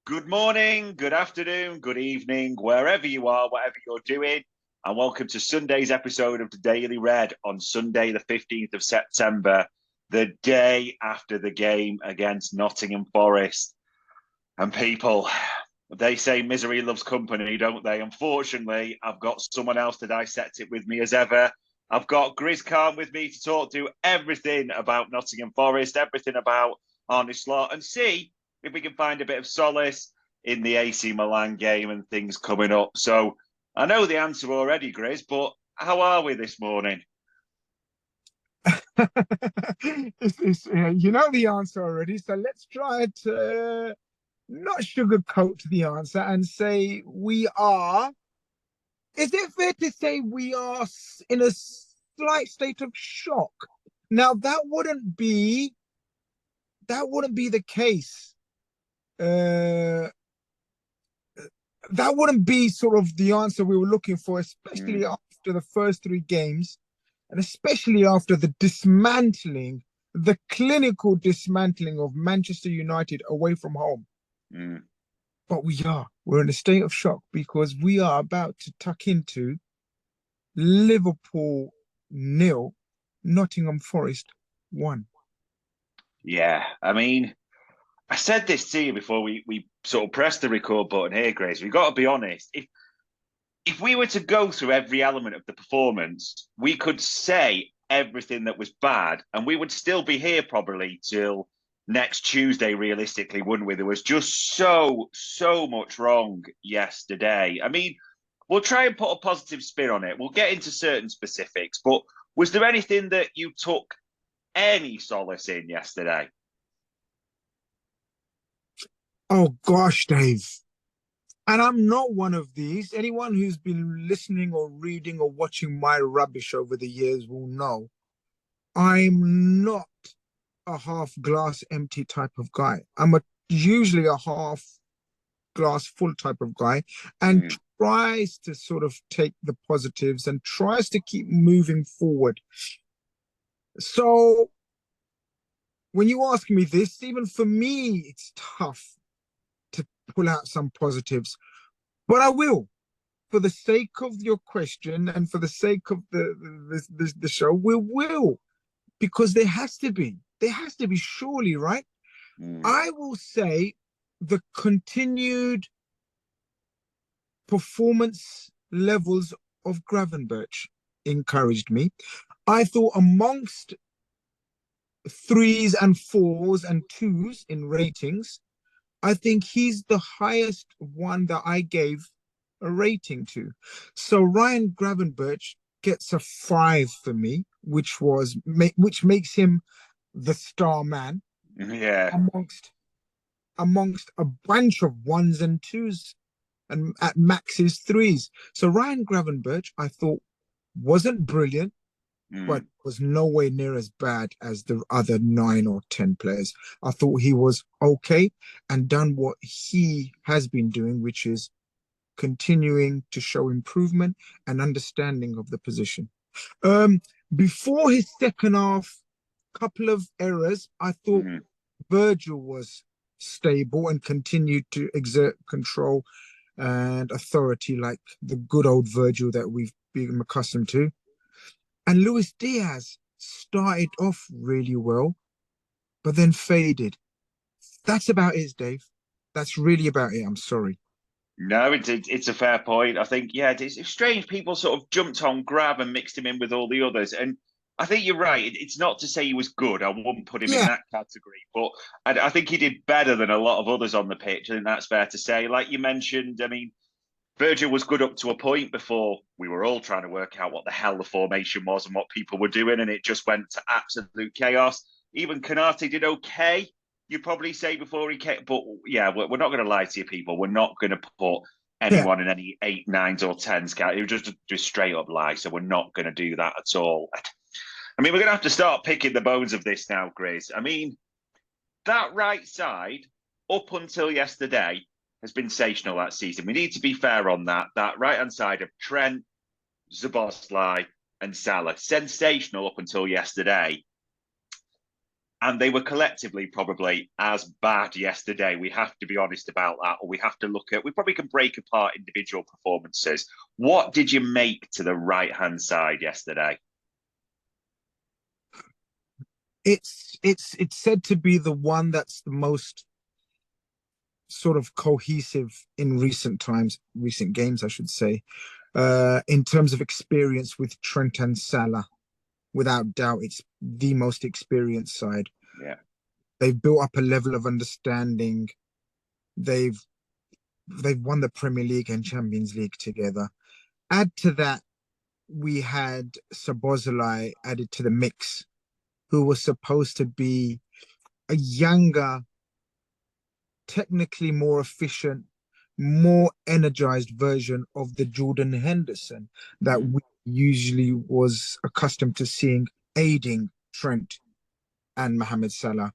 Good morning, good afternoon, good evening, wherever you are, whatever you're doing, and welcome to Sunday's episode of the Daily Red on Sunday, the 15th of September, the day after the game against Nottingham Forest. And people, they say misery loves company, don't they? Unfortunately, I've got someone else to dissect it with me as ever. I've got Grizz Khan with me to talk to everything about Nottingham Forest, everything about Arne, and see if we can find a bit of solace in the AC Milan game and things coming up. So I know the answer already, Grizz, but how are we this morning? You know the answer already, so let's try to not sugarcoat the answer and say we are. Is it fair to say we are in a slight state of shock? Now that wouldn't be the case. Uh, that wouldn't be sort of the answer we were looking for, especially after the first three games, and especially after the clinical dismantling of Manchester United away from home. Mm. But we're in a state of shock because we are about to tuck into Liverpool nil, Nottingham Forest 1. Yeah, I mean, I said this to you before we sort of pressed the record button here, Grace. We've got to be honest. If we were to go through every element of the performance, we could say everything that was bad, and we would still be here probably till next Tuesday, realistically, wouldn't we? There was just so much wrong yesterday. I mean, we'll try and put a positive spin on it. We'll get into certain specifics, but was there anything that you took any solace in yesterday? Oh gosh, Dave. And I'm not one of these. Anyone who's been listening or reading or watching my rubbish over the years will know I'm not a half glass empty type of guy. Usually a half glass full type of guy, and Mm. tries to sort of take the positives and tries to keep moving forward. So when you ask me this, even for me, it's tough to pull out some positives, but I will. For the sake of your question and for the sake of the show, we will, because there has to be surely, right? Mm. I will say the continued performance levels of Gravenberch encouraged me. I thought amongst threes and fours and twos in ratings, I think he's the highest one that I gave a rating to. So Ryan Gravenberch gets a 5 for me, which makes him the star man Yeah. amongst a bunch of ones and twos and at Max's threes. So Ryan Gravenberch, I thought, wasn't brilliant, but Mm. was nowhere near as bad as the other 9 or 10 players. I thought he was okay and done what he has been doing, which is continuing to show improvement and understanding of the position. Um, Before his second half, couple of errors, I thought Mm. Virgil was stable and continued to exert control and authority like the good old Virgil that we've been accustomed to. And Luis Diaz started off really well, but then faded. That's about it, Dave. That's really about it. I'm sorry. No, it's a fair point. I think, yeah, it's strange. People sort of jumped on Grab and mixed him in with all the others. And I think you're right. It's not to say he was good. I wouldn't put him in Yeah, that category. But I think he did better than a lot of others on the pitch. I think that's fair to say. Like you mentioned, I mean, Virgil was good up to a point before we were all trying to work out what the hell the formation was and what people were doing. And it just went to absolute chaos. Even Kanate did okay, you'd probably say, before he came. But yeah, we're not going to lie to you, people. We're not going to put yeah. anyone in any 8, 9s, or 10s. It was just straight up lie. So we're not going to do that at all. I mean, we're going to have to start picking the bones of this now, Grizz. I mean, that right side, up until yesterday, has been sensational that season. We need to be fair on that. That right hand side of Trent, Zaboslai, and Salah, sensational up until yesterday. And they were collectively probably as bad yesterday. We have to be honest about that, or we have to look at, we probably can break apart individual performances. What did you make to the right-hand side yesterday? It's said to be the one that's the most sort of cohesive in recent times, recent games, I should say, in terms of experience with Trent and Salah. Without doubt, it's the most experienced side. Yeah. They've built up a level of understanding. They've won the Premier League and Champions League together. Add to that, we had Szoboszlai added to the mix, who was supposed to be a younger, technically more efficient, more energized version of the Jordan Henderson that we usually was accustomed to seeing aiding Trent and Mohamed Salah.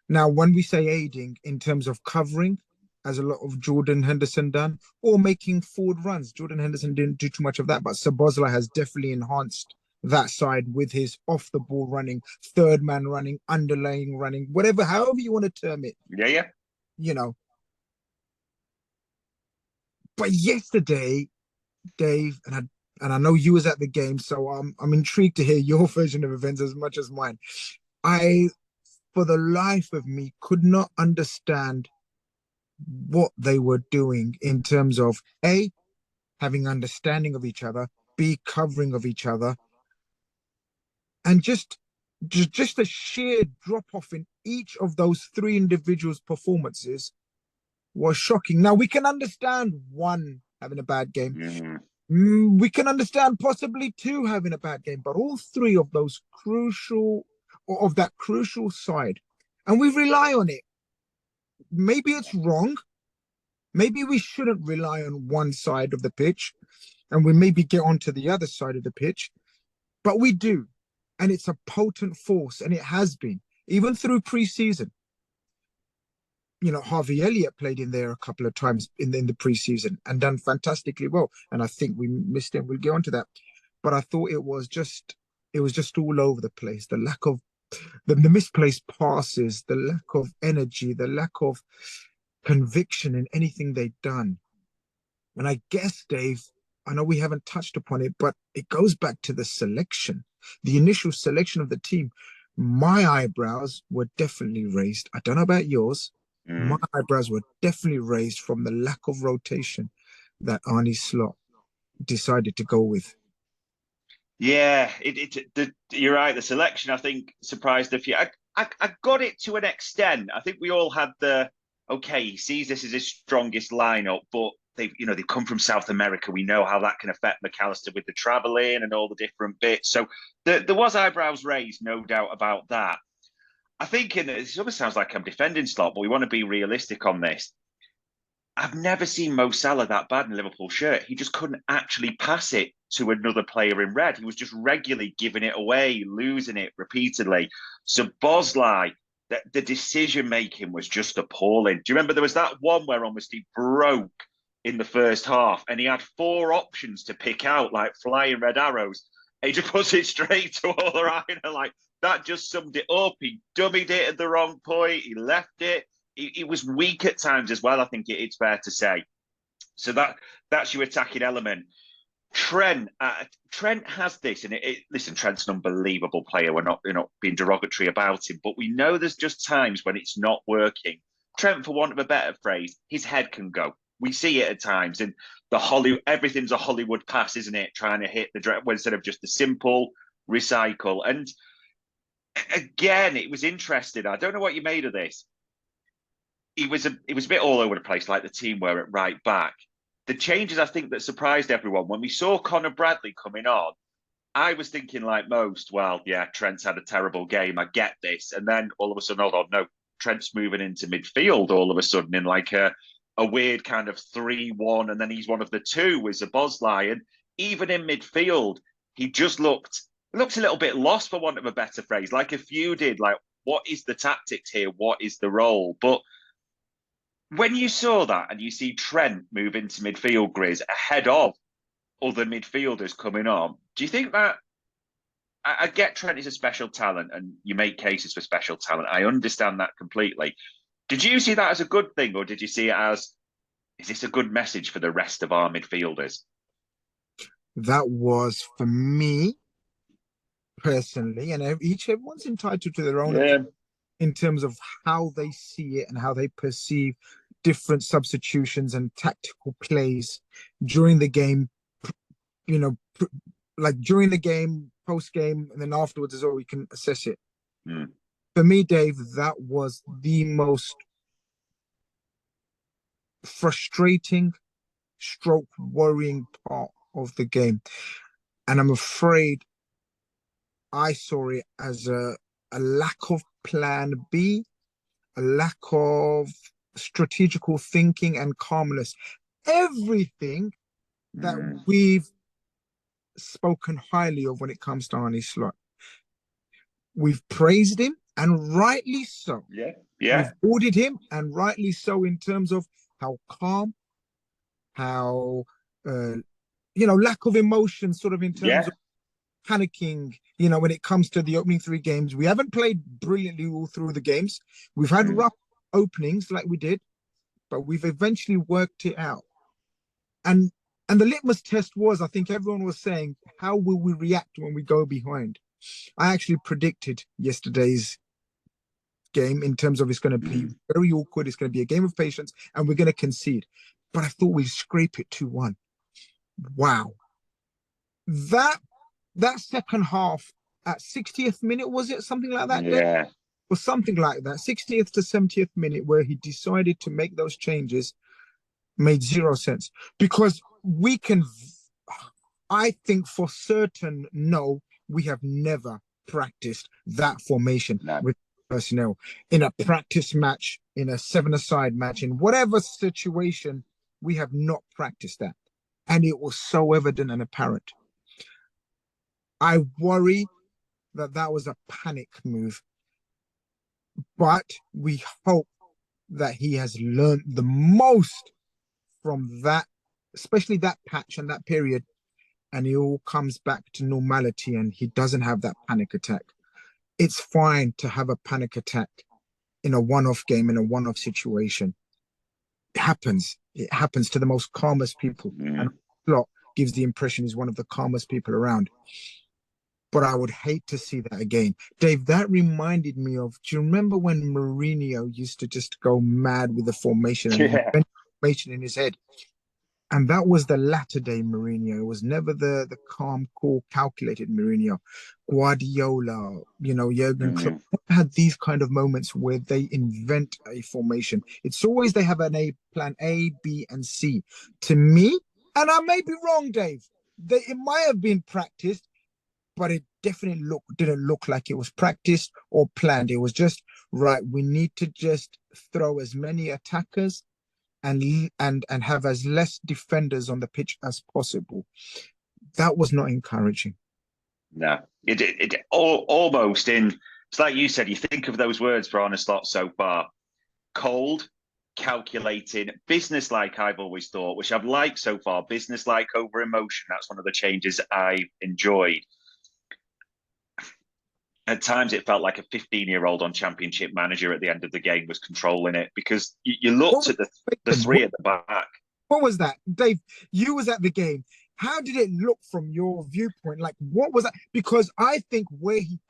Now, when we say aiding in terms of covering, as a lot of Jordan Henderson done, or making forward runs, Jordan Henderson didn't do too much of that, but Szoboszlai has definitely enhanced that side with his off the ball running, third man running, underlaying running, whatever, however you want to term it. Yeah. You know. But yesterday, Dave, and I know you was at the game, so I'm intrigued to hear your version of events as much as mine. I, for the life of me, could not understand what they were doing in terms of A, having understanding of each other, B, covering of each other, and just a sheer drop off in each of those three individuals' performances was shocking. Now we can understand one having a bad game. We can understand possibly two having a bad game, but all three of those of that crucial side, and we rely on it. Maybe it's wrong. Maybe we shouldn't rely on one side of the pitch, and we maybe get onto the other side of the pitch, but we do. And it's a potent force, and it has been, even through pre-season. You know, Harvey Elliott played in there a couple of times in the pre-season and done fantastically well. And I think we missed him. We'll get onto that. But I thought it was just all over the place. The lack of the misplaced passes, the lack of energy, the lack of conviction in anything they've done. And I guess, Dave, I know we haven't touched upon it, but it goes back to the selection, the initial selection of the team. My eyebrows were definitely raised. I don't know about yours. My eyebrows were definitely raised from the lack of rotation that Arne Slot decided to go with. Yeah, you're right. The selection, I think, surprised a few. I got it to an extent. I think we all had okay, he sees this as his strongest lineup, but they've come from South America. We know how that can affect McAllister with the travelling and all the different bits. So there was eyebrows raised, no doubt about that. I think, and it almost sounds like I'm defending Slot, but we want to be realistic on this. I've never seen Mo Salah that bad in a Liverpool shirt. He just couldn't actually pass it to another player in red. He was just regularly giving it away, losing it repeatedly. So Szoboszlai, the decision-making was just appalling. Do you remember there was that one where almost he broke in the first half and he had four options to pick out, like flying red arrows. And he just puts it straight to Arne, like, that just summed it up. He dummied it at the wrong point. He left it. He was weak at times as well, I think it's fair to say. So that's your attacking element. Trent has this, and listen, Trent's an unbelievable player. We're not being derogatory about him, but we know there's just times when it's not working. Trent, for want of a better phrase, his head can go. We see it at times, and everything's a Hollywood pass, isn't it? Trying to hit the instead of just a simple recycle. And again, it was interesting. I don't know what you made of this. It was a bit all over the place, like the team were at right back. The changes, I think, that surprised everyone when we saw Conor Bradley coming on. I was thinking, like most, well, yeah, Trent's had a terrible game. I get this, and then all of a sudden, hold on, no, Trent's moving into midfield all of a sudden in like a weird kind of 3-1, and then he's one of the two with Szoboszlai. And even in midfield, he just looked a little bit lost, for want of a better phrase, like a few did. Like, what is the tactics here? What is the role? But when you saw that and you see Trent move into midfield, Grizz, ahead of other midfielders coming on, do you think that I get Trent is a special talent, and you make cases for special talent. I understand that completely. Did you see that as a good thing, or did you see it as, is this a good message for the rest of our midfielders? That was for me personally, and everyone's entitled to their own opinion in terms of how they see it and how they perceive different substitutions and tactical plays during the game. You know, like during the game, post game, and then afterwards is all we can assess it. Mm. For me, Dave, that was the most frustrating, stroke worrying part of the game. And I'm afraid I saw it as a lack of plan B, a lack of strategical thinking and calmness. Everything that we've spoken highly of when it comes to Arne Slot. We've praised him, and rightly so. Yeah. We've lauded him, and rightly so, in terms of how calm, how lack of emotion, sort of in terms of panicking, when it comes to the opening three games. We haven't played brilliantly all through the games. We've had rough openings like we did, but we've eventually worked it out. And the litmus test was, I think everyone was saying, how will we react when we go behind? I actually predicted yesterday's game in terms of it's going to be very awkward. It's going to be a game of patience, and we're going to concede. But I thought we'd scrape it 2-1. Wow. That second half at 60th minute, was it? Something like that? Yeah. Or something like that. 60th to 70th minute, where he decided to make those changes, made zero sense. Because we can, I think for certain, no, we have never practiced that formation with personnel in a practice match, in a 7-a-side match, in whatever situation. We have not practiced that, and it was so evident and apparent. I worry that was a panic move, but we hope that he has learned the most from that, especially that patch and that period, and he all comes back to normality and he doesn't have that panic attack. It's fine to have a panic attack in a one-off game, in a one-off situation. It happens. It happens to the most calmest people. And Slot gives the impression he's one of the calmest people around. But I would hate to see that again. Dave, that reminded me of, do you remember when Mourinho used to just go mad with the formation and invent formation in his head? And that was the latter day Mourinho. It was never the calm, cool, calculated Mourinho. Guardiola, Jurgen Klopp had these kind of moments where they invent a formation. It's always they have plan A, B, and C. To me, and I may be wrong, Dave, it might have been practiced, but it definitely didn't look like it was practiced or planned. It was just, right, we need to just throw as many attackers and have as less defenders on the pitch as possible. That was not encouraging. No, it almost it's like you said, you think of those words for Arne Slot so far: cold, calculating, business-like. I've always thought, which I've liked so far, business-like over emotion. That's one of the changes I enjoyed. At times, it felt like a 15-year-old on Championship Manager at the end of the game was controlling it, because you looked at the three at the back. What was that, Dave? You was at the game. How did it look from your viewpoint? Like, what was that? Because I think where he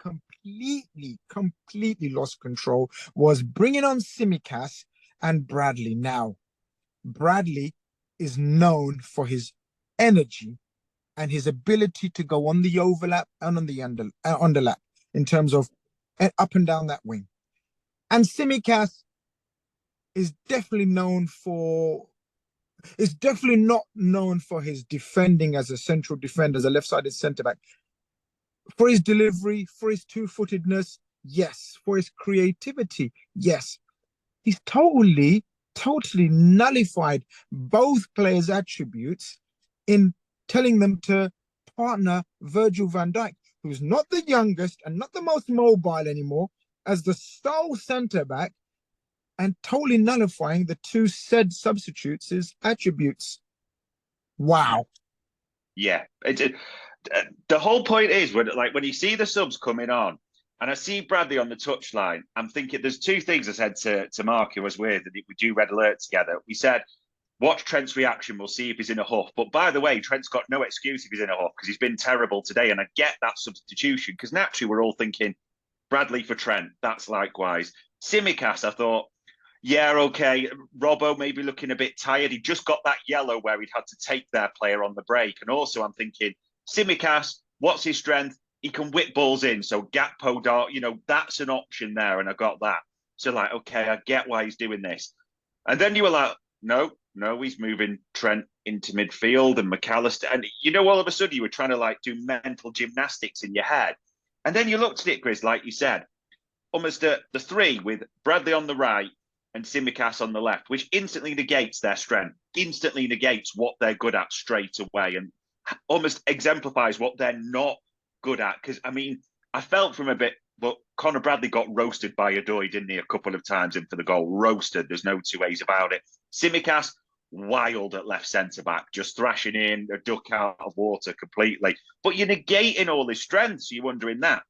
completely lost control was bringing on Tsimikas and Bradley. Now, Bradley is known for his energy and his ability to go on the overlap and on the underlap, in terms of up and down that wing. And Tsimikas is definitely not known for his defending as a central defender, as a left-sided centre-back. For his delivery, for his two-footedness, yes. For his creativity, yes. He's totally nullified both players' attributes in telling them to partner Virgil van Dijk, who's not the youngest and not the most mobile anymore, as the sole centre-back, and totally nullifying the two said substitutes' attributes. Wow. Yeah. The whole point is when you see the subs coming on, and I see Bradley on the touchline, I'm thinking there's two things I said to Mark, who was with, and we do red alert together. We said, watch Trent's reaction. We'll see if he's in a huff. But by the way, Trent's got no excuse if he's in a huff because he's been terrible today. And I get that substitution because naturally we're all thinking Bradley for Trent. That's likewise. Tsimikas, I thought, yeah, okay. Robbo maybe looking a bit tired. He just got that yellow where he'd had to take their player on the break. And also I'm thinking, Tsimikas, what's his strength? He can whip balls in. So Gakpo, that's an option there. And I got that. So like, okay, I get why he's doing this. And then you were like, no, he's moving Trent into midfield and McAllister. And, all of a sudden you were trying to like do mental gymnastics in your head. And then you looked at it, Grizz, like you said, almost the three with Bradley on the right and Tsimikas on the left, which instantly negates their strength, instantly negates what they're good at straight away and almost exemplifies what they're not good at. Because, I felt from a bit, but Conor Bradley got roasted by Odoi, didn't he, a couple of times in for the goal? Roasted. There's no two ways about it. Tsimikas, wild at left centre-back, just thrashing in a duck out of water completely. But you're negating all his strengths. You're wondering that.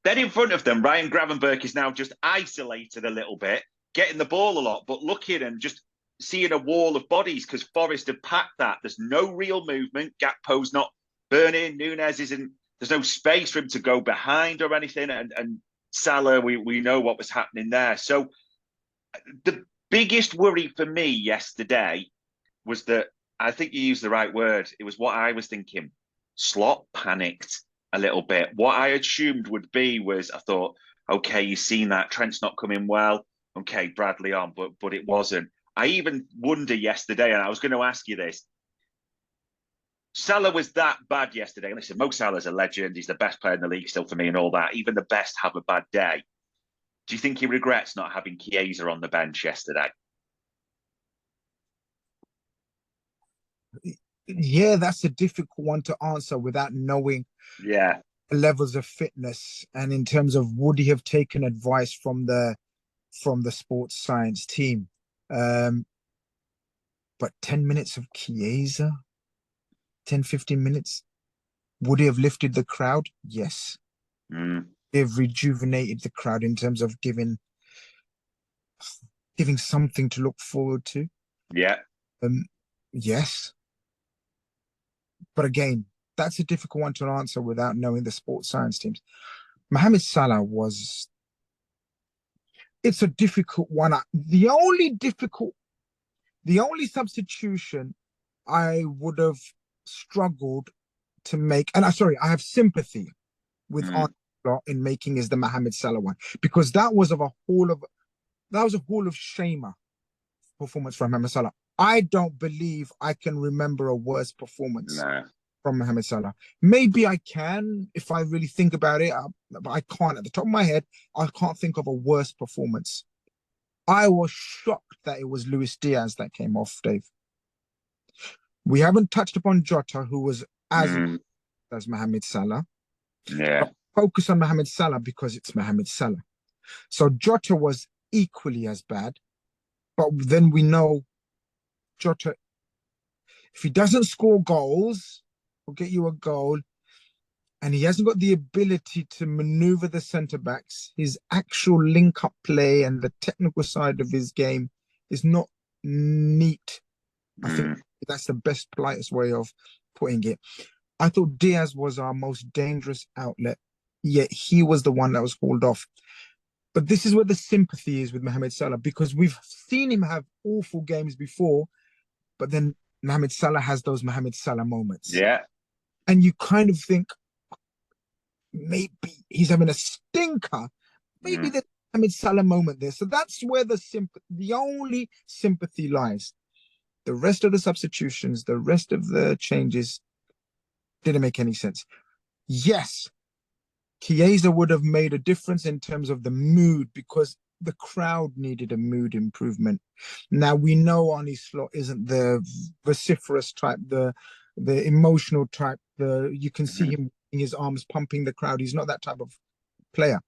Then in front of them, Ryan Gravenberch is now just isolated a little bit, getting the ball a lot, but looking and just seeing a wall of bodies because Forest have packed that. There's no real movement. Gakpo's not burning. Nunez isn't. There's no space for him to go behind or anything. And Salah, we know what was happening there. So the biggest worry for me yesterday was that, I think you used the right word. It was what I was thinking. Slot panicked a little bit. What I assumed would be was, I thought, okay, you've seen that. Trent's not coming well. Okay, Bradley on, but it wasn't. I even wonder yesterday, and I was going to ask you this, Salah was that bad yesterday. Listen, Mo Salah's a legend. He's the best player in the league still for me and all that. Even the best have a bad day. Do you think he regrets not having Chiesa on the bench yesterday? Yeah, that's a difficult one to answer without knowing the levels of fitness. And in terms of would he have taken advice from the sports science team? But 10 minutes of Chiesa, 10, 15 minutes, would he have lifted the crowd? Yes. They've rejuvenated the crowd in terms of giving something to look forward to. Yeah. Yes. But again, that's a difficult one to answer without knowing the sports science teams. Mohamed Salah it's a difficult one. The only substitution I would have struggled to make, and I have sympathy with Arne in making is the Mohamed Salah one, because that was a hall of shamer performance from Mohamed Salah. I don't believe I can remember a worse performance from Mohamed Salah. Maybe I can if I really think about it, but I can't. At the top of my head, I can't think of a worse performance. I was shocked that it was Luis Diaz that came off, Dave. We haven't touched upon Jota, who was as Mohamed Salah. Yeah. But focus on Mohamed Salah because it's Mohamed Salah. So Jota was equally as bad, but then we know Jota, if he doesn't score goals or get you a goal, and he hasn't got the ability to maneuver the centre-backs, his actual link-up play and the technical side of his game is not neat. I think that's the best, politest way of putting it. I thought Diaz was our most dangerous outlet, yet he was the one that was hauled off. But this is where the sympathy is with Mohamed Salah, because we've seen him have awful games before, but then Mohamed Salah has those Mohamed Salah moments. Yeah. And you kind of think, maybe he's having a stinker. Maybe there's a Mohamed Salah moment there. So that's where the only sympathy lies. The rest of the substitutions, the rest of the changes didn't make any sense. Yes, Chiesa would have made a difference in terms of the mood because the crowd needed a mood improvement. Now, we know Arne Slot isn't the vociferous type, the emotional type. You can see him in his arms pumping the crowd. He's not that type of player.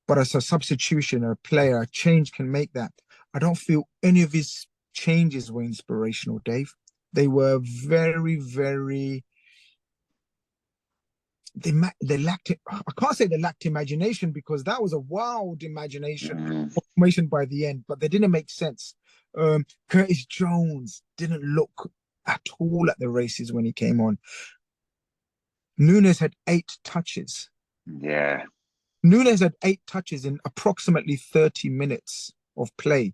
But as a substitution, a player, a change can make that. I don't feel any of his changes were inspirational, Dave. They were very, very they lacked it. I can't say they lacked imagination because that was a wild imagination Mm. formation by the end, but they didn't make sense. Curtis Jones didn't look at all at the races when he came on. Nunez had 8 touches. Yeah. Nunez had 8 touches in approximately 30 minutes of play.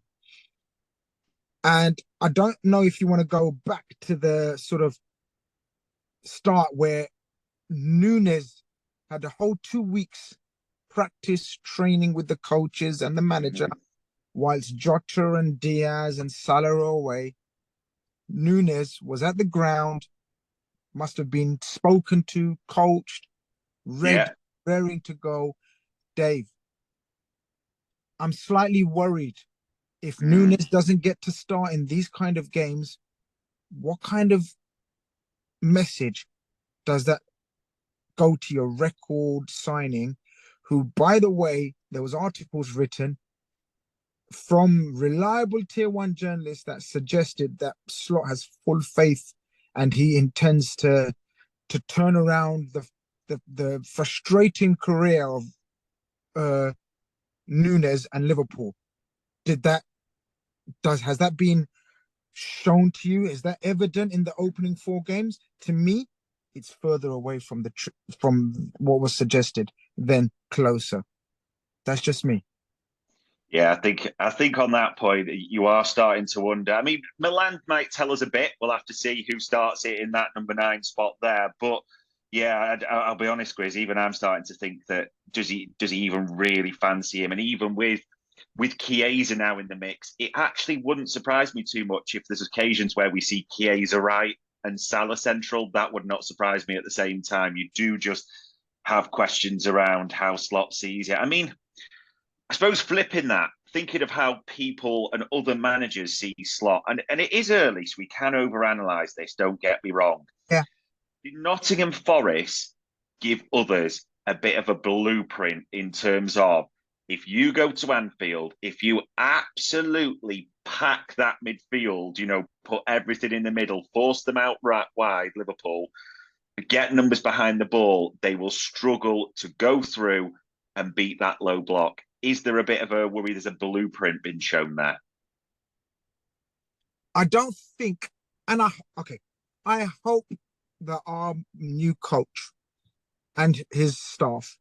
And I don't know if you want to go back to the sort of start where Nunez had a whole 2 weeks practice training with the coaches and the manager, whilst Jota and Diaz and Salah were away. Nunez was at the ground, must have been spoken to, coached, ready, raring to go. Dave, I'm slightly worried if Nunez doesn't get to start in these kind of games. What kind of message does that go to your record signing, who, by the way, there was articles written from reliable tier 1 journalists that suggested that Slot has full faith and he intends to turn around the frustrating career of Nunez and Liverpool. Has that been shown to you? Is that evident in the opening 4 games? To me, it's further away from from what was suggested than closer. That's just me. Yeah, I think on that point you are starting to wonder. I mean, Milan might tell us a bit. We'll have to see who starts it in that number 9 spot there. But yeah, I'll be honest, Grizz. Even I'm starting to think that does he even really fancy him? And even with Chiesa now in the mix, it actually wouldn't surprise me too much if there's occasions where we see Chiesa right and Salah central. That would not surprise me at the same time. You do just have questions around how Slot sees it. I mean, I suppose flipping that, thinking of how people and other managers see Slot, and it is early, so we can overanalyze this, don't get me wrong. Yeah. Did Nottingham Forest give others a bit of a blueprint in terms of if you go to Anfield, if you absolutely pack that midfield, put everything in the middle, force them out right wide, Liverpool, get numbers behind the ball, they will struggle to go through and beat that low block. Is there a bit of a worry there's a blueprint been shown there? I don't think, and I hope that our new coach and his staff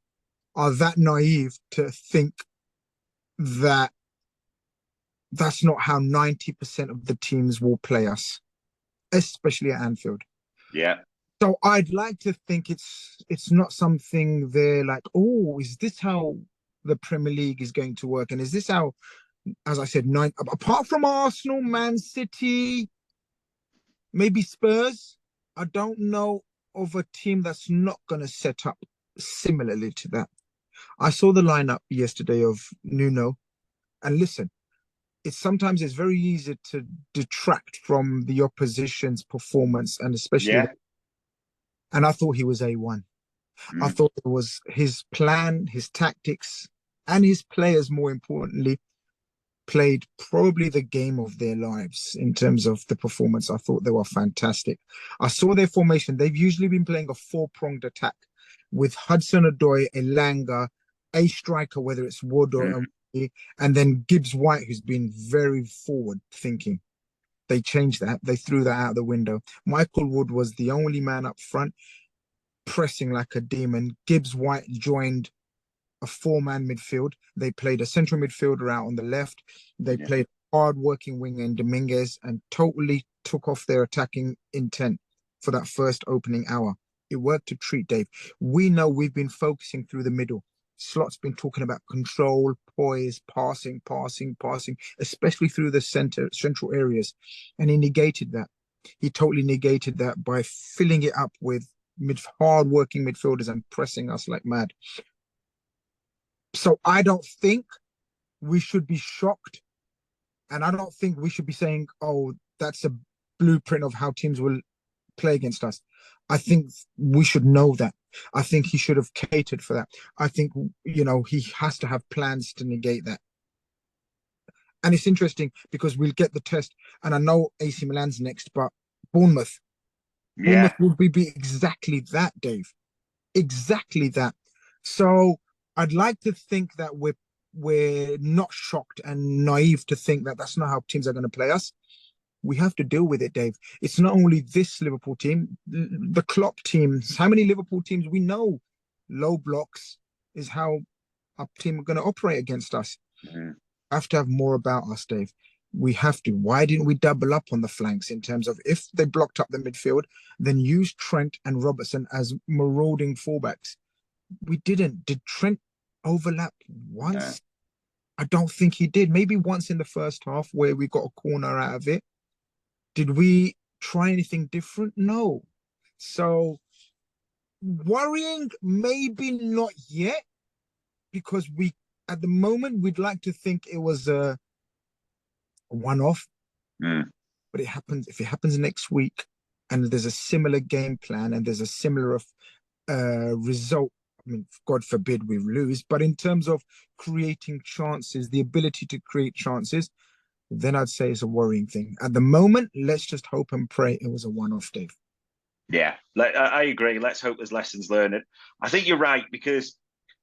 are that naive to think that that's not how 90% of the teams will play us, especially at Anfield. Yeah. So I'd like to think it's not something they're like, oh, is this how the Premier League is going to work? And is this how, as I said, apart from Arsenal, Man City, maybe Spurs, I don't know of a team that's not going to set up similarly to that. I saw the lineup yesterday of Nuno, and listen, sometimes it's very easy to detract from the opposition's performance, and especially, and I thought he was A1. I thought it was his plan, his tactics, and his players, more importantly, played probably the game of their lives in terms of the performance. I thought they were fantastic. I saw their formation. They've usually been playing a 4-pronged attack with Hudson-Odoi, Elanga, a striker, whether it's Wood or and then Gibbs-White, who's been very forward thinking. They changed that. They threw that out the window. Michael Wood was the only man up front, pressing like a demon. Gibbs-White joined a 4-man midfield. They played a central midfielder out on the left. They played hard-working winger in Dominguez and totally took off their attacking intent for that first opening hour. It worked a treat, Dave. We know we've been focusing through the middle. Slot's been talking about control, poise, passing, especially through the central areas. And he negated that. He totally negated that by filling it up with hard-working midfielders and pressing us like mad. So I don't think we should be shocked. And I don't think we should be saying, oh, that's a blueprint of how teams will play against us. I think we should know that. I think he should have catered for that. I think, he has to have plans to negate that. And it's interesting because we'll get the test. And I know AC Milan's next, but Bournemouth. Bournemouth will be exactly that, Dave. exactly that. So I'd like to think that we're not shocked and naive to think that that's not how teams are going to play us. We have to deal with it, Dave. It's not only this Liverpool team, the Klopp teams. How many Liverpool teams we know? Low blocks is how our team are going to operate against us. Mm-hmm. Have to have more about us, Dave. We have to. Why didn't we double up on the flanks in terms of if they blocked up the midfield, then use Trent and Robertson as marauding fullbacks? We didn't. Did Trent overlap once? I don't think he did. Maybe once in the first half where we got a corner out of it. Did we try anything different? No. So worrying, maybe not yet, because we at the moment we'd like to think it was a one-off. But it happens if it happens next week and there's a similar game plan and there's a similar result. I mean, God forbid we lose, but in terms of creating chances, the ability to create chances, then I'd say it's a worrying thing. At the moment, let's just hope and pray it was a one-off, Dave. Yeah, I agree. Let's hope there's lessons learned. I think you're right, because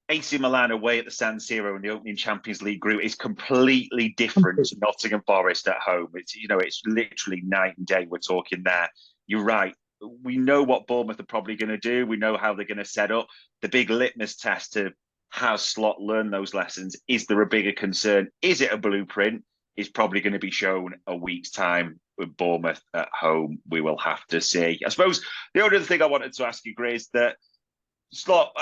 AC Milan away at the San Siro in the opening Champions League group is completely different to Nottingham Forest at home. It's literally night and day we're talking there. You're right. We know what Bournemouth are probably going to do. We know how they're going to set up. The big litmus test to how Slot learned those lessons. Is there a bigger concern? Is it a blueprint? Is probably going to be shown a week's time with Bournemouth at home. We will have to see. I suppose the only other thing I wanted to ask you, Grizz, that Slot,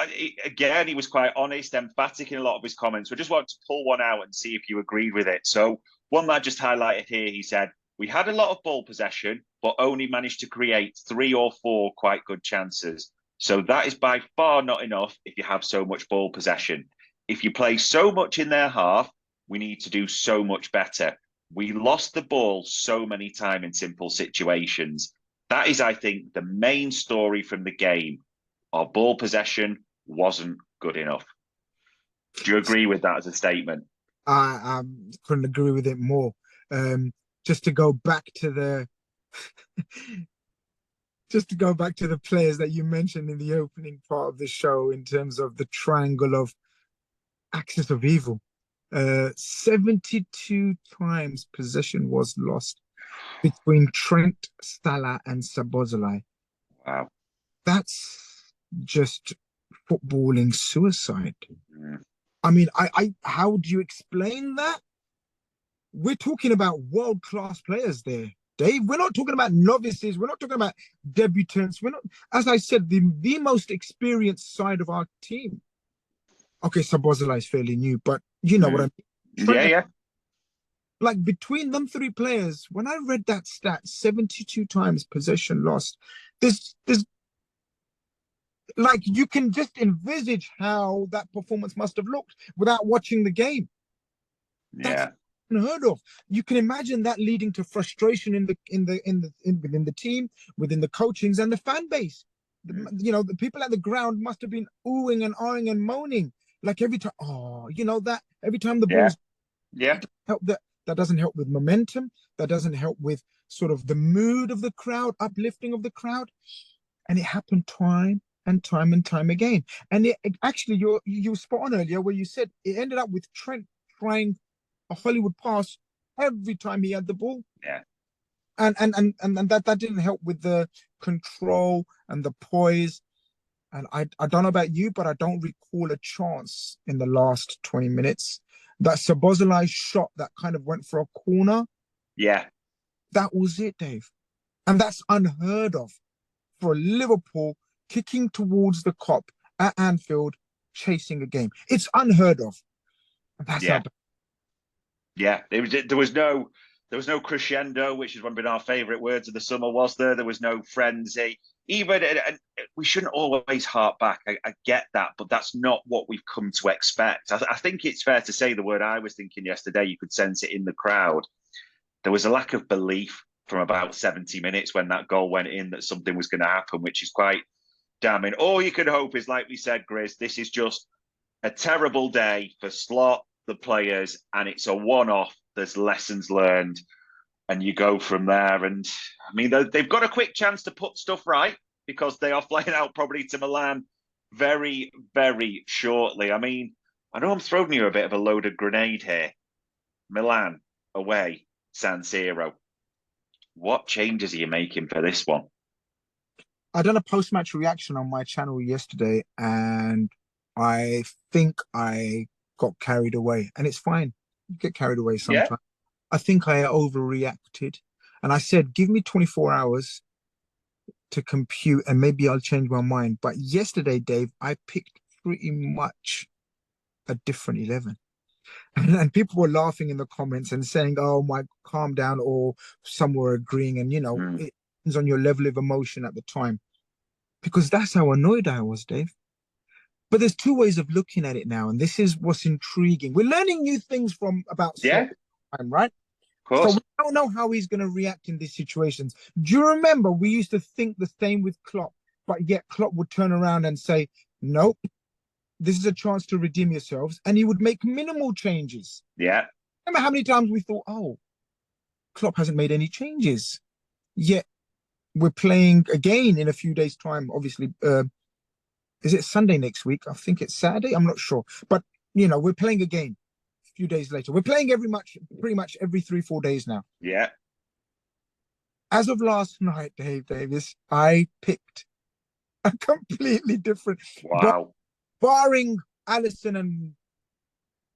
again, he was quite honest, emphatic in a lot of his comments. We just wanted to pull one out and see if you agreed with it. So one that I just highlighted here, he said, we had a lot of ball possession, but only managed to create 3 or 4 quite good chances. So that is by far not enough if you have so much ball possession. If you play so much in their half, we need to do so much better. We lost the ball so many times in simple situations. That is, I think, the main story from the game. Our ball possession wasn't good enough. Do you agree with that as a statement? I couldn't agree with it more. Just to go back to the players that you mentioned in the opening part of the show in terms of the triangle of axis of evil. 72 times possession was lost between Trent, Salah, and Szoboszlai. Wow. That's just footballing suicide. Mm. I mean, how do you explain that? We're talking about world-class players there, Dave. We're not talking about novices. We're not talking about debutants. We're not, as I said, the most experienced side of our team. Okay, Szoboszlai is fairly new, but you know what I mean. Yeah. Like between them 3 players, when I read that stat, 72 times possession lost, there's like you can just envisage how that performance must have looked without watching the game. Yeah. That's unheard of. You can imagine that leading to frustration within the team, within the coachings and the fan base. The people at the ground must have been oohing and ahhing and moaning. Like every time, that every time the ball's help that doesn't help with momentum. That doesn't help with sort of the mood of the crowd, uplifting of the crowd. And it happened time and time again. And it actually, you were spot on earlier where you said it ended up with Trent trying a Hollywood pass every time he had the ball. Yeah. And that didn't help with the control and the poise. And I don't know about you, but I don't recall a chance in the last 20 minutes. That Szoboszlai shot that kind of went for a corner. Yeah. That was it, Dave. And that's unheard of for Liverpool kicking towards the Kop at Anfield, chasing a game. It's unheard of. And that's how bad. Yeah. There was no crescendo, which is one of our favourite words of the summer, was there? There was no frenzy. Even, and we shouldn't always harp back. I get that, but that's not what we've come to expect. I think it's fair to say the word I was thinking yesterday, you could sense it in the crowd. There was a lack of belief from about 70 minutes when that goal went in that something was going to happen, which is quite damning. All you can hope is, like we said, Grizz, this is just a terrible day for Slot, the players, and it's a one-off. There's lessons learned. And you go from there. And I mean, they've got a quick chance to put stuff right because they are flying out probably to Milan very, very shortly. I mean, I know I'm throwing you a bit of a loaded grenade here. Milan away, San Siro. What changes are you making for this one? I done a post-match reaction on my channel yesterday, and I think I got carried away, and it's fine. You get carried away Yeah, sometimes. I think I overreacted, and I said, "Give me 24 hours to compute, and maybe I'll change my mind." But yesterday, Dave, I picked pretty much a different 11. And people were laughing in the comments and saying, "Oh my, calm down," or some were agreeing. And mm. it depends on your level of emotion at the time, because that's how annoyed I was, Dave. But there's two ways of looking at it now, and this is what's intriguing. We're learning new things from about Yeah, Slot time, right? of So course. we don't know how he's going to react in these situations. Do you remember we used to think the same with Klopp, but yet Klopp would turn around and say, "Nope, this is a chance to redeem yourselves," and he would make minimal changes. Yeah, Remember how many times we thought, "Oh, Klopp hasn't made any changes," yet we're playing again in a few days' time. Obviously, is it Sunday next week? I think it's Saturday. I'm not sure, but we're playing again a few days later. We're playing pretty much every 3-4 days now. yeah. As of last night, Dave Davis, I picked a completely different, but Wow. barring Allison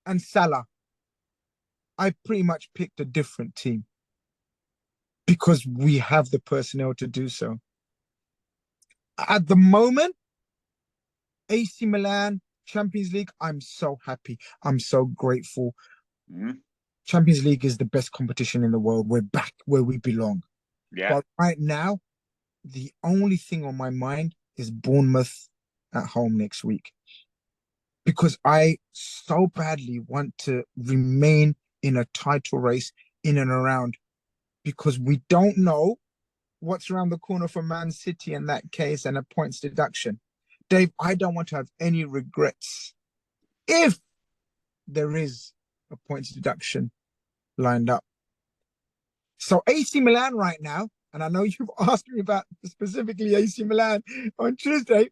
and Salah, I pretty much picked a different team because we have the personnel to do so. At the moment, AC Milan, Champions League, I'm so happy. I'm so grateful. Mm. Champions League is the best competition in the world. We're back where we belong. Yeah, But right now, the only thing on my mind is Bournemouth at home next week, because I so badly want to remain in a title race in and around, because we don't know what's around the corner for Man City in that case, and a points deduction. Dave, I don't want to have any regrets if there is a points deduction lined up. So AC Milan right now, and I know you've asked me about specifically AC Milan on Tuesday,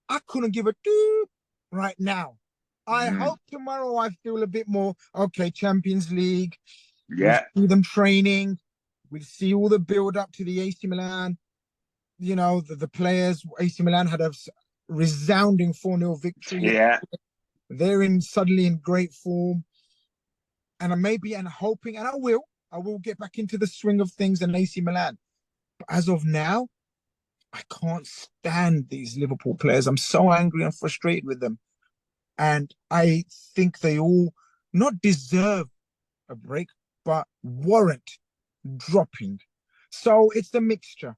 I couldn't give a doop right now. I mm. hope tomorrow I feel a bit more, okay, Champions League. We'll Yeah, see them training. We'll see all the build up to the AC Milan. The players, AC Milan had a resounding 4-0 victory. yeah. They're suddenly in great form. And and hoping, and I will get back into the swing of things in AC Milan. But as of now, I can't stand these Liverpool players. I'm so angry and frustrated with them. And I think they all not deserve a break, but warrant dropping. So it's the mixture.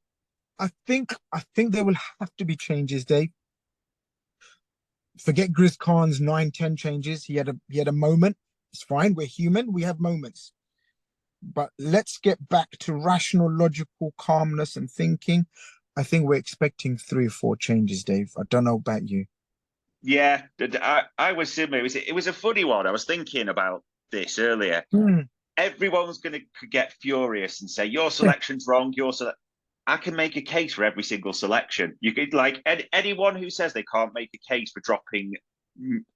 I think there will have to be changes, Dave. Forget Grizz Khan's 9-10 changes. He had a moment. It's fine. We're human. We have moments. But let's get back to rational, logical calmness and thinking. I think we're expecting 3 or 4 changes, Dave. I don't know about you. Yeah, I was similar. It was a funny one. I was thinking about this earlier. Mm. Everyone's going to get furious and say your selection's wrong. I can make a case for every single selection. You could anyone who says they can't make a case for dropping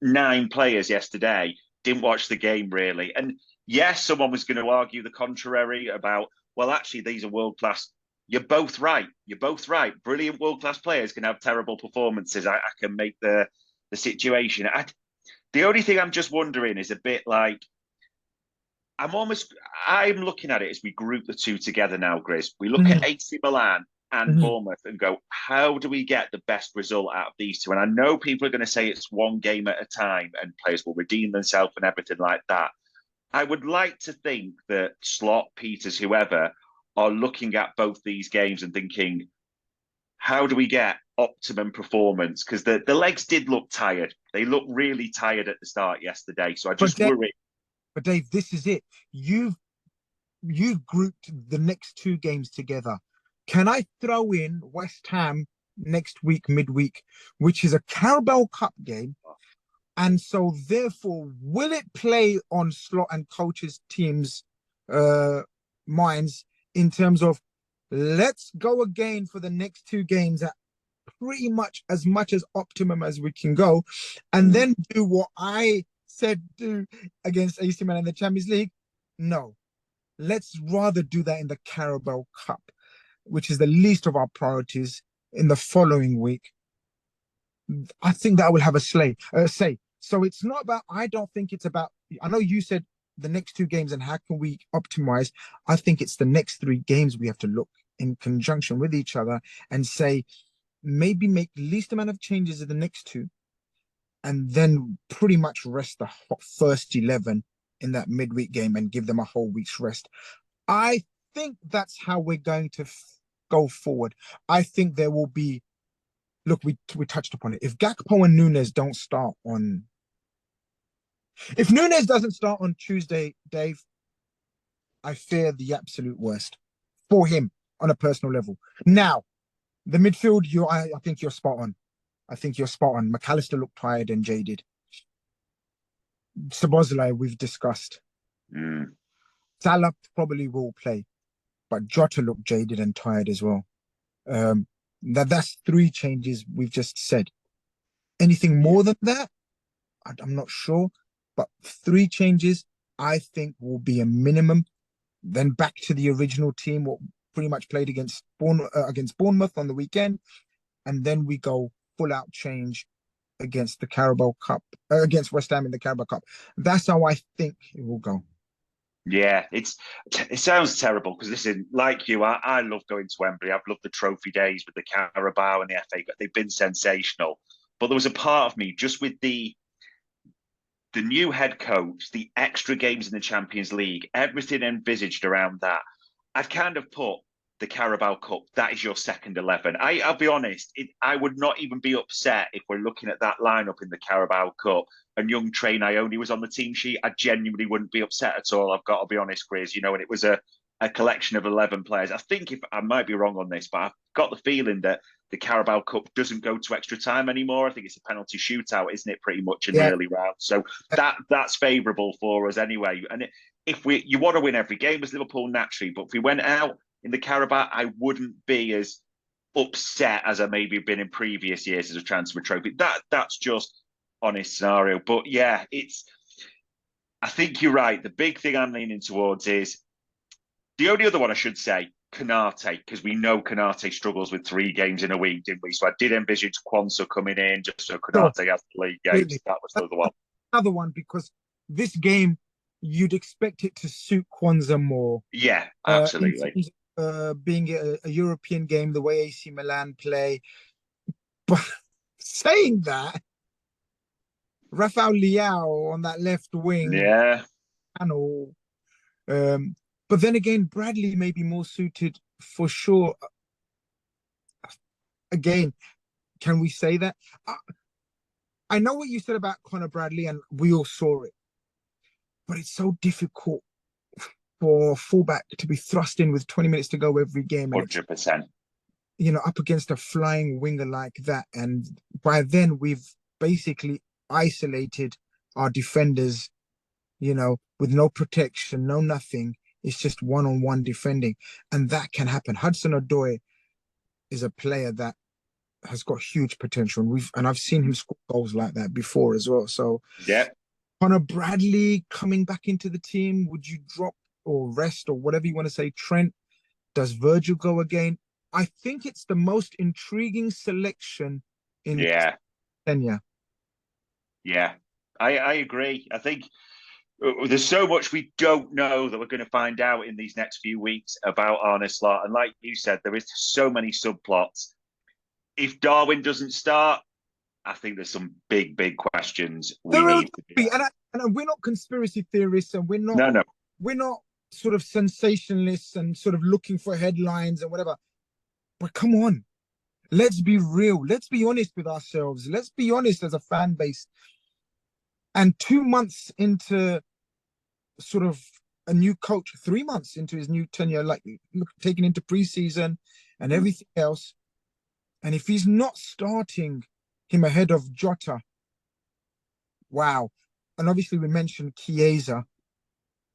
9 players yesterday didn't watch the game really. And yes, someone was going to argue the contrary about, well, actually these are world class. You're both right. You're both right. Brilliant world class players can have terrible performances. I can make the situation. The only thing I'm just wondering is a bit like I'm looking at it as we group the two together now, Grizz. We look at Mhm, AC Milan and mhm. Bournemouth and go, how do we get the best result out of these two? And I know people are going to say it's one game at a time and players will redeem themselves and everything like that. I would like to think that Slot, Peters, whoever, are looking at both these games and thinking, how do we get optimum performance? Because the legs did look tired. They looked really tired at the start yesterday. So I But just Dave, worry. but Dave, this is it. You've grouped the next 2 games together. Can I throw in West Ham next week, midweek, which is a Carabao Cup game? And so, therefore, will it play on Slot and coaches' teams' uh, minds in terms of, let's go again for the next 2 games at much as optimum as we can go, and then do what I said do against AC Milan in the Champions League. No, let's rather do that in the Carabao Cup, which is the least of our priorities in the following week. I think that will have a say. So it's not about, I don't think it's about, I know you said the next two games and how can we optimize. I think it's the next three games we have to look in conjunction with each other and say, maybe make least amount of changes in the next two, and then pretty much rest the first 11 in that midweek game and give them a whole week's rest. I think that's how we're going to go forward. I think there will be, look, we touched upon it. If Gakpo and Nunez don't start on, if Nunez doesn't start on Tuesday, Dave, I fear the absolute worst for him on a personal level. Now, the midfield, I think you're spot on. I think you're spot on. McAllister looked tired and jaded. Szoboszlai, we've discussed. Salah probably will play, but Jota looked jaded and tired as well. That's three changes we've just said. Anything more than that, I'm not sure. But three changes, I think, will be a minimum. Then back to the original team, what pretty much played against Bournemouth on the weekend, and then we go full-out change against the Carabao Cup, against West Ham in the Carabao Cup. That's how I think it will go. Yeah, it sounds terrible because listen, like you, I love going to Wembley. I've loved the trophy days with the Carabao and the FA Cup. They've been sensational. But there was a part of me just with the new head coach, the extra games in the Champions League, everything envisaged around that. I'd kind of put the Carabao Cup, that is your second 11. I'll be honest, I would not even be upset if we're looking at that lineup in the Carabao Cup and young Train Ione was on the team sheet. I genuinely wouldn't be upset at all. I've got to be honest, Grizz, and it was a collection of 11 players. I think I might be wrong on this, but I've got the feeling that the Carabao Cup doesn't go to extra time anymore. I think it's a penalty shootout, isn't it, pretty much in the early round? So that's favourable for us anyway. And if you want to win every game as Liverpool naturally, but if we went out in the Carabao, I wouldn't be as upset as I maybe been in previous years as a transfer trophy. That's just honest scenario. But yeah, I think you're right. The big thing I'm leaning towards is the only other one I should say, Konate, because we know Konate struggles with 3 games in a week, didn't we? So I did envisage Kwanzaa coming in just so Konate has the league games. Really? That was the other one. Another one, because this game, you'd expect it to suit Kwanzaa more. Yeah, absolutely. Being a European game, the way AC Milan play. But saying that, Rafael Leao on that left wing. Yeah. But then again, Bradley may be more suited for sure. Again, can we say that? I know what you said about Conor Bradley, and we all saw it. But it's so difficult for a fullback to be thrust in with 20 minutes to go every game. 100%. Up against a flying winger like that. And by then, we've basically isolated our defenders, with no protection, no nothing. It's just one-on-one defending. And that can happen. Hudson-Odoi is a player that has got huge potential. And I've seen him score goals like that before as well. So yeah. Conor Bradley coming back into the team, would you drop or rest or whatever you want to say? Trent, does Virgil go again? I think it's the most intriguing selection in tenure. Yeah, I agree. I think there's so much we don't know that we're going to find out in these next few weeks about Arne Slot. And like you said, there is so many subplots. If Darwin doesn't start, I think there's some big questions. And we're not conspiracy theorists, and we're not sort of sensationalists and sort of looking for headlines and whatever. But come on, let's be real. Let's be honest with ourselves. Let's be honest as a fan base. And 2 months into sort of a new coach, 3 months into his new tenure, like taken into preseason and everything else. And if he's not starting him ahead of Jota, wow. And obviously we mentioned Chiesa.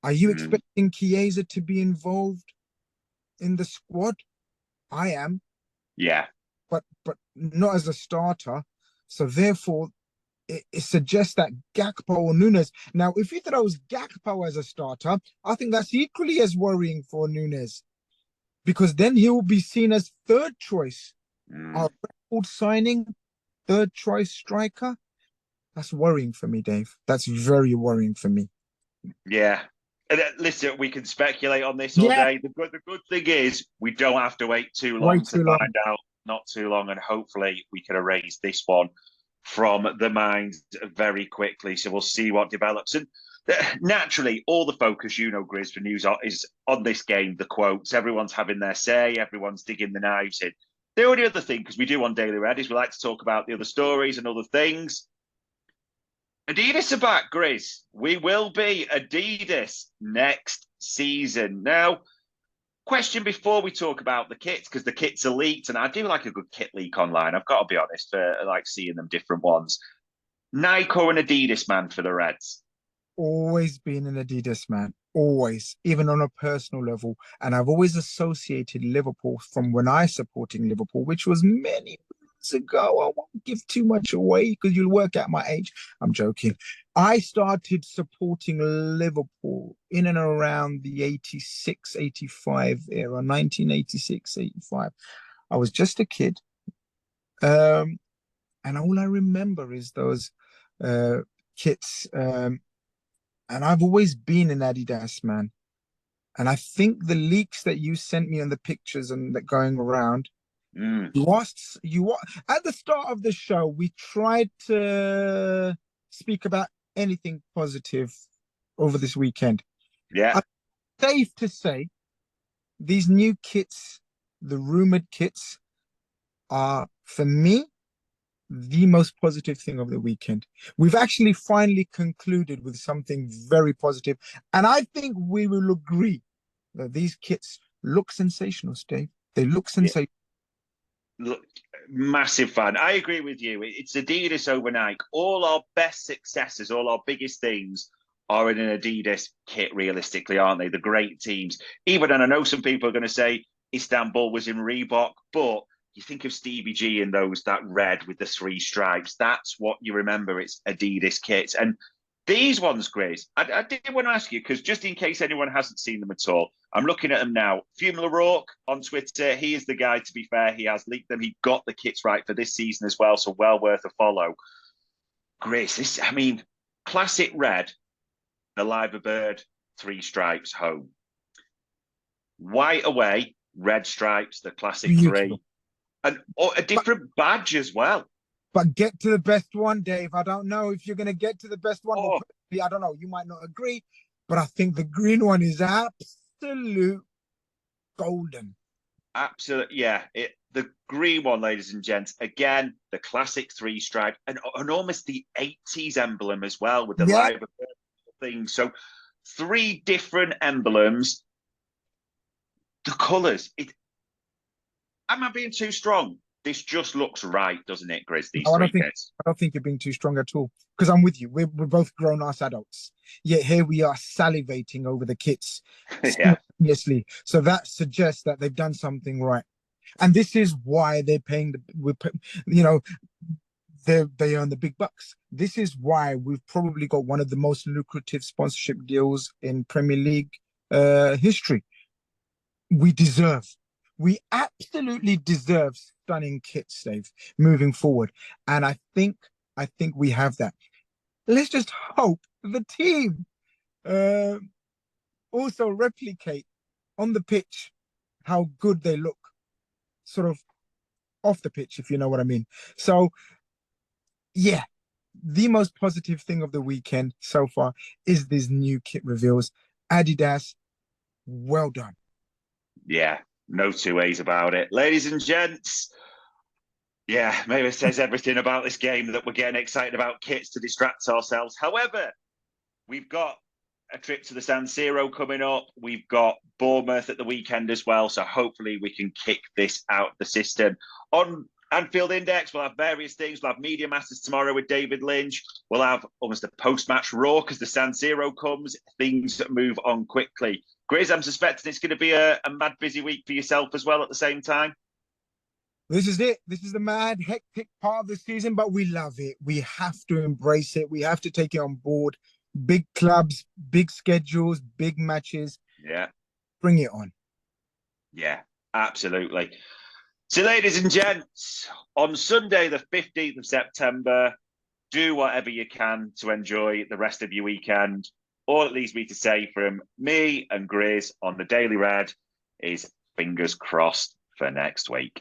Are you expecting Chiesa to be involved in the squad? I am. Yeah. But not as a starter. So therefore, it suggests that Gakpo or Nunez. Now, if he throws Gakpo as a starter, I think that's equally as worrying for Nunez, because then he will be seen as third choice. Our record signing, third choice striker. That's worrying for me, Dave. That's very worrying for me. Yeah. And listen, we can speculate on this all day. The good thing is we don't have to wait too long to find out. Not too long, and hopefully we can erase this one from the mind very quickly. So we'll see what develops. And naturally, all the focus, Grizz, for news is on this game, the quotes. Everyone's having their say. Everyone's digging the knives in. The only other thing, because we do on Daily Red, is we like to talk about the other stories and other things. Adidas are back, Grizz. We will be Adidas next season. Now, question before we talk about the kits, because the kits are leaked, and I do like a good kit leak online. I've got to be honest, I like seeing them different ones. Nike or an Adidas man for the Reds? Always been an Adidas man, always, even on a personal level. And I've always associated Liverpool from when I supporting Liverpool, which was many months ago. I won't give too much away because you'll work out my age. I'm joking. I started supporting Liverpool in and around the 86, 85 era, 1986, 85. I was just a kid. And all I remember is those kits. And I've always been an Adidas man. And I think the leaks that you sent me and the pictures and that going around, you at the start of the show, we tried to speak about anything positive over this weekend. Yeah. Safe to say, these new kits, the rumoured kits, are, for me, the most positive thing of the weekend. We've actually finally concluded with something very positive, and I think we will agree that these kits look sensational, Steve. They look sensational. Yeah. Look, massive fan. I agree with you. It's Adidas over Nike. All our best successes, all our biggest things are in an Adidas kit, realistically, aren't they? The great teams. Even, and I know some people are going to say Istanbul was in Reebok, but you think of Stevie G in that red with the three stripes. That's what you remember. It's Adidas kits. And these ones, Grizz, I did want to ask you, because just in case anyone hasn't seen them at all, I'm looking at them now. Fumula Rourke on Twitter, he is the guy, to be fair. He has leaked them. He got the kits right for this season as well, so well worth a follow. Grizz, classic red, the Liver Bird, three stripes home. White away, red stripes, the classic three. And a different badge as well. But get to the best one, Dave. I don't know if you're going to get to the best one. I don't know. You might not agree, but I think the green one is absolute golden. Absolutely, yeah. The green one, ladies and gents. Again, the classic three stripe and almost the 80s emblem as well with the live thing. So 3 different emblems. The colours. Am I being too strong? This just looks right, doesn't it, Grizz? These three kits. I don't think you're being too strong at all, because I'm with you. We're both grown-ass adults. Yet here we are salivating over the kits. Yeah. So that suggests that they've done something right. And this is why they're paying they earn the big bucks. This is why we've probably got one of the most lucrative sponsorship deals in Premier League history. We absolutely deserve stunning kits, Dave, moving forward. And I think we have that. Let's just hope the team also replicate on the pitch how good they look, sort of off the pitch, if you know what I mean. So, yeah, the most positive thing of the weekend so far is these new kit reveals. Adidas, well done. Yeah. No two ways about it. Ladies and gents, yeah, maybe it says everything about this game that we're getting excited about kits to distract ourselves. However, we've got a trip to the San Siro coming up. We've got Bournemouth at the weekend as well. So hopefully we can kick this out of the system. On Anfield Index, we'll have various things. We'll have Media Masters tomorrow with David Lynch. We'll have almost a post-match Raw because the San Siro comes. Things move on quickly. Grizz, I'm suspecting it's going to be a mad busy week for yourself as well at the same time. This is it. This is the mad, hectic part of the season, but we love it. We have to embrace it. We have to take it on board. Big clubs, big schedules, big matches. Yeah. Bring it on. Yeah, absolutely. So, ladies and gents, on Sunday, the 15th of September, do whatever you can to enjoy the rest of your weekend. All it leaves me to say from me and Grizz on the Daily Red is fingers crossed for next week.